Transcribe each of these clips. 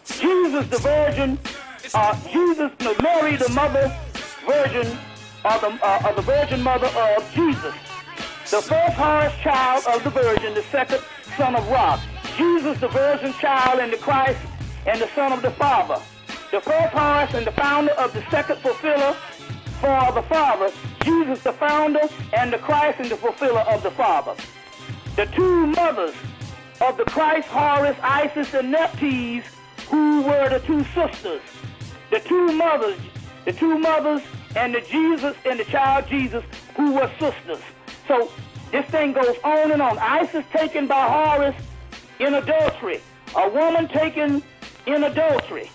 Jesus the Virgin, Mary the Mother Virgin, or the Virgin Mother of Jesus. The first Horus child of the Virgin, the second son of Ra. Jesus the Virgin child and the Christ and the Son of the Father. The first Horus and the founder of the second fulfiller for the Father. Jesus the founder and the Christ and the fulfiller of the Father. The two mothers of the Christ, Horus, Isis, and Nephthys, who were the two sisters. The two mothers and the Jesus and the child Jesus, who were sisters. So this thing goes on and on. Isis taken by Horus in adultery. A woman taken in adultery.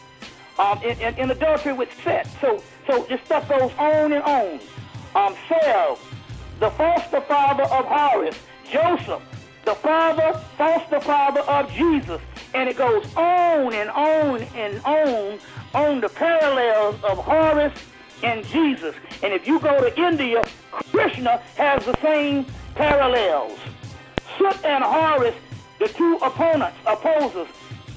In adultery with Seth. So this stuff goes on and on. Sarah, the foster father of Horus. Joseph, the foster father of Jesus. And it goes on and on and on the parallels of Horus and Jesus. And if you go to India, Krishna has the same parallels. Sut and Horus, the two opposers.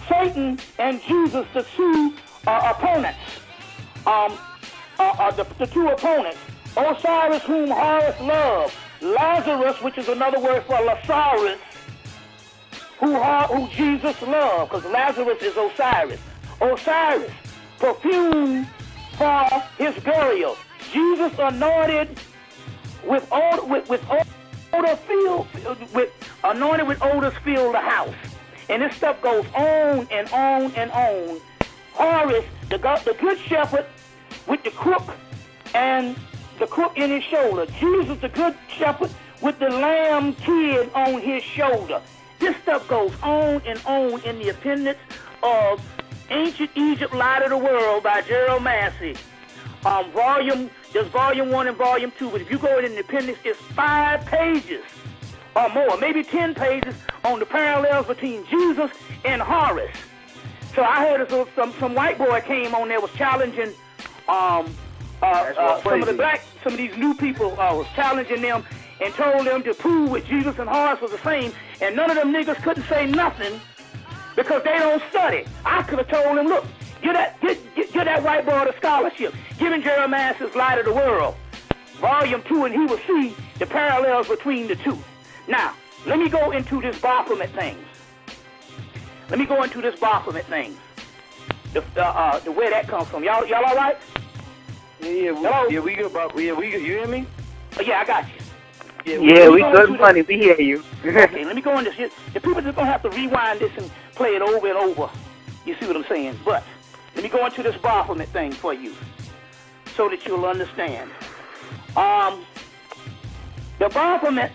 Satan and Jesus, the two opponents. The two opponents. Osiris, whom Horus loved. Lazarus, which is another word for Lazarus, who Jesus loved, because Lazarus is Osiris. Osiris, perfume for his burial. Jesus anointed with odor odors filled the house. And this stuff goes on and on and on. Horus, the good shepherd with the crook and the crook in his shoulder. Jesus, the good shepherd with the lamb kid on his shoulder. This stuff goes on in the appendix of Ancient Egypt, Light of the World by Gerald Massey. There's volume 1 and volume 2, but if you go in the appendix, it's 5 pages or more, maybe 10 pages on the parallels between Jesus and Horus. So I heard some white boy came on there, was challenging some of these new people was challenging them and told them to prove that Jesus and Horus was the same, and none of them niggas couldn't say nothing because they don't study. I could have told them, look, get that white boy the scholarship. Give him Jeremiah's Light of the World, volume 2, and he will see the parallels between the two. Now, let me go into this Baphomet thing. The where that comes from. Y'all all right? Yeah, we good, bro. Yeah, we good. You hear me? Yeah, I got you. Yeah, we good money. We hear you. Okay, let me go into this. The people just gonna have to rewind this and play it over and over. You see what I'm saying? But let me go into this Baphomet thing for you, so that you'll understand. The Baphomet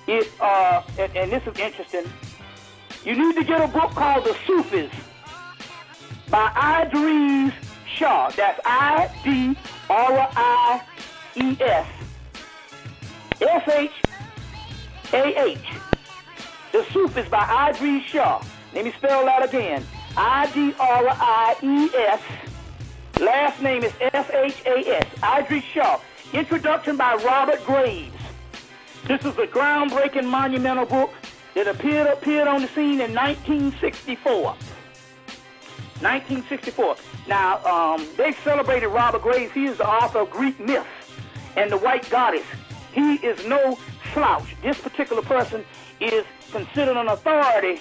is and this is interesting. You need to get a book called The Sufis by Idris Shah. That's Idries Shah. The Sufis by Idris Shah. Let me spell that again. Idries. Last name is Shas. Idris Shah. Introduction by Robert Graves. This is a groundbreaking monumental book that appeared on the scene in 1964. Now, they celebrated Robert Graves. He is the author of Greek myths and the White Goddess. He is no slouch. This particular person is considered an authority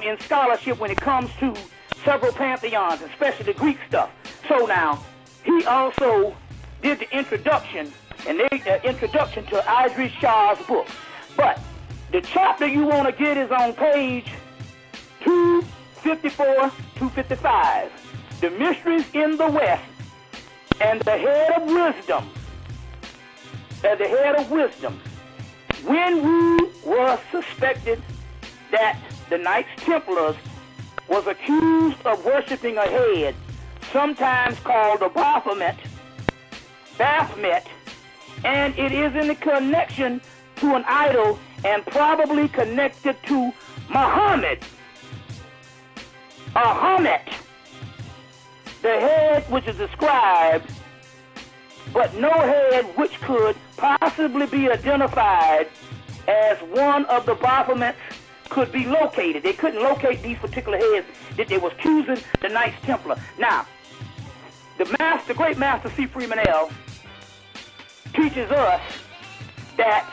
in scholarship when it comes to several pantheons, especially the Greek stuff. So now, he also did the introduction, introduction to Idris Shah's book. But the chapter you want to get is on page 254, 255. The Mysteries in the West and the Head of Wisdom. When we were suspected that the Knights Templars was accused of worshiping a head, sometimes called the Baphomet, and it is in the connection to an idol and probably connected to Muhammad. Hemmitt, the head which is described, but no head which could possibly be identified as one of the Baphomet's could be located. They couldn't locate these particular heads that they was accusing the Knights Templar. Now, the great master C. Freeman L. teaches us that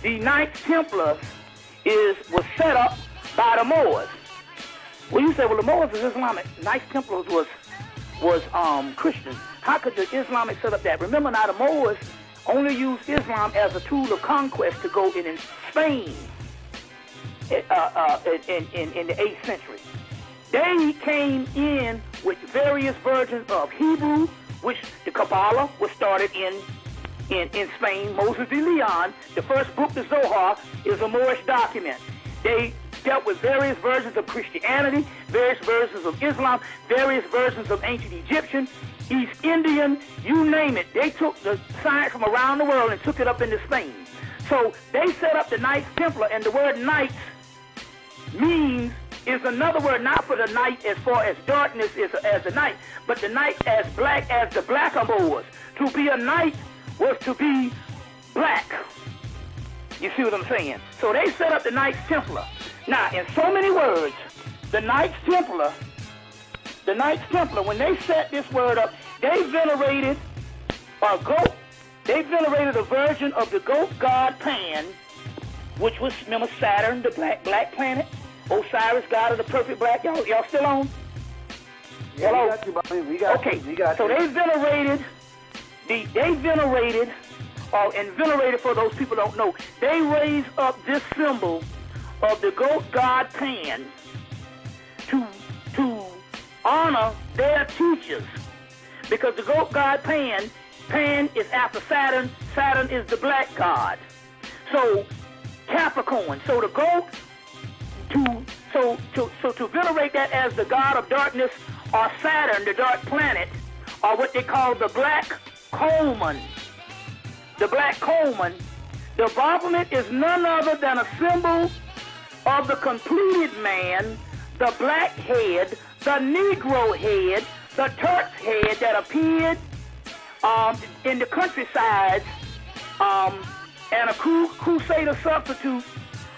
the Knights Templars was set up by the Moors. Well, you say, well, the Moors was Islamic. Knights Templars was Christian. How could the Islamic set up that? Remember now, the Moors only used Islam as a tool of conquest to go in Spain in the 8th century. They came in with various versions of Hebrew, which the Kabbalah was started in Spain. Moses de Leon, the first book, the Zohar, is a Moorish document. They dealt with various versions of Christianity, various versions of Islam, various versions of ancient Egyptian, East Indian, you name it. They took the science from around the world and took it up into Spain. So they set up the Knights Templar, and the word knights is another word, not for the night as far as darkness is as the night, but the night as black as the blackamoors. To be a knight was to be black. You see what I'm saying? So they set up the Knights Templar. Now, in so many words, the Knights Templar, when they set this word up, they venerated a goat. They venerated a version of the goat god Pan, which was, remember, Saturn, the black planet, Osiris, god of the perfect black. Y'all still on? Yeah, hello? We got you, buddy. We got okay. You. We got so you. And venerated for those people who don't know, they raised up this symbol of the goat god Pan to honor their teachers, because the goat god Pan is after Saturn. Saturn is the black god. So Capricorn. So the goat to venerate that as the god of darkness, or Saturn, the dark planet, or what they call the black coalman. The black coalman. The Baphomet is none other than a symbol of the completed man, the black head, the Negro head, the Turk's head that appeared in the countrysides, and a crusader substitute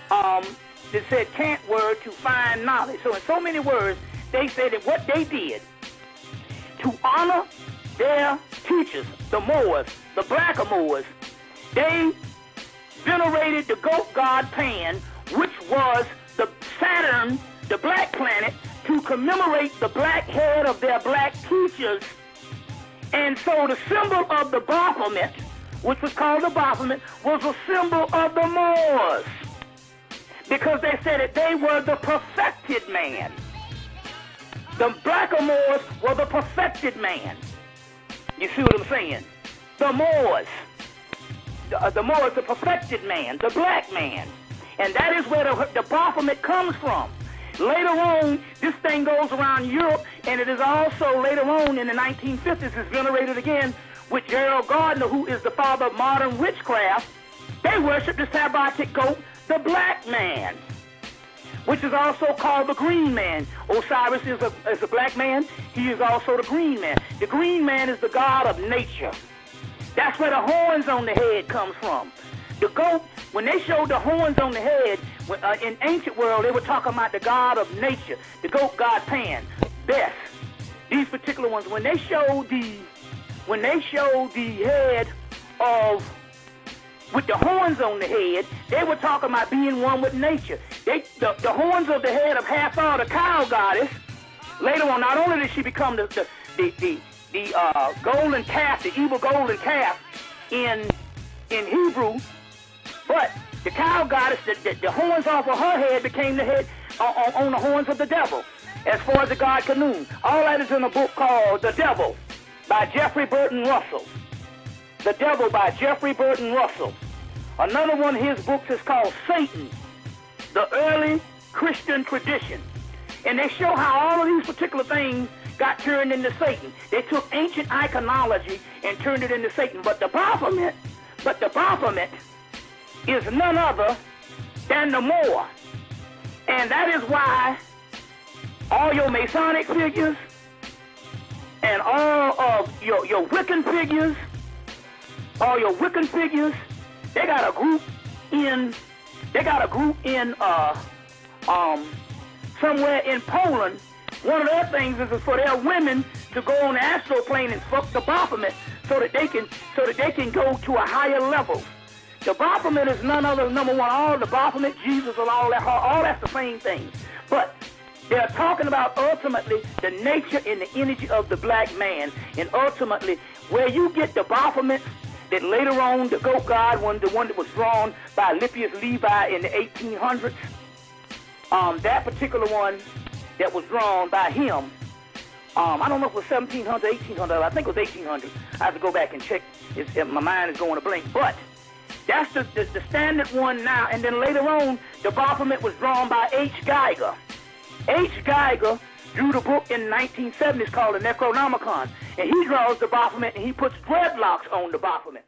that said cant word to find knowledge. So in so many words, they said that what they did to honor their teachers, the Moors, the blackamoors, they venerated the goat god Pan, which was the Saturn, the black planet, to commemorate the black head of their black teachers. And so the symbol of the Baphomet, which was called the Baphomet, was a symbol of the Moors, because they said that they were the perfected man. The blackamoors were the perfected man. You see what I'm saying? The Moors, the perfected man, the black man. And that is where the Baphomet comes from. Later on, this thing goes around Europe, and it is also later on in the 1950s is venerated again with Gerald Gardner, who is the father of modern witchcraft. They worship the Sabbatic goat, the black man, which is also called the green man. Osiris is a black man. He is also the green man. The green man is the god of nature. That's where the horns on the head comes from. The goat, when they showed the horns on the head, in ancient world, they were talking about the god of nature, the goat god Pan, Beth. These particular ones, when they showed the head of, with the horns on the head, they were talking about being one with nature. The horns of the head of Hathor, the cow goddess. Later on, not only did she become the golden calf, the evil golden calf in Hebrew, but the cow goddess, the horns off of her head became the head on the horns of the devil, as far as the god Canaan. All that is in a book called The Devil by Jeffrey Burton Russell. The Devil by Jeffrey Burton Russell. Another one of his books is called Satan, the Early Christian Tradition. And they show how all of these particular things got turned into Satan. They took ancient iconology and turned it into Satan. But the Baphomet is none other than the Moor. And that is why all your Masonic figures and all of your Wiccan figures, they got a group in somewhere in Poland, one of their things is for their women to go on the astral plane and fuck the Baphomet so that they can go to a higher level. The Baphomet is none other, number one, all the Baphomet, Jesus, and all that's the same thing. But they're talking about ultimately the nature and the energy of the black man, and ultimately where you get the Baphomet that later on the goat god, the one that was drawn by Lippius Levi in the 1800s, that particular one that was drawn by him, I don't know if it was 1700, 1800, I think it was 1800. I have to go back and check. My mind is going to blink. But that's the standard one now. And then later on, the Baphomet was drawn by H. Geiger. H. Geiger drew the book in the 1970s called the Necronomicon. And he draws the Baphomet and he puts dreadlocks on the Baphomet.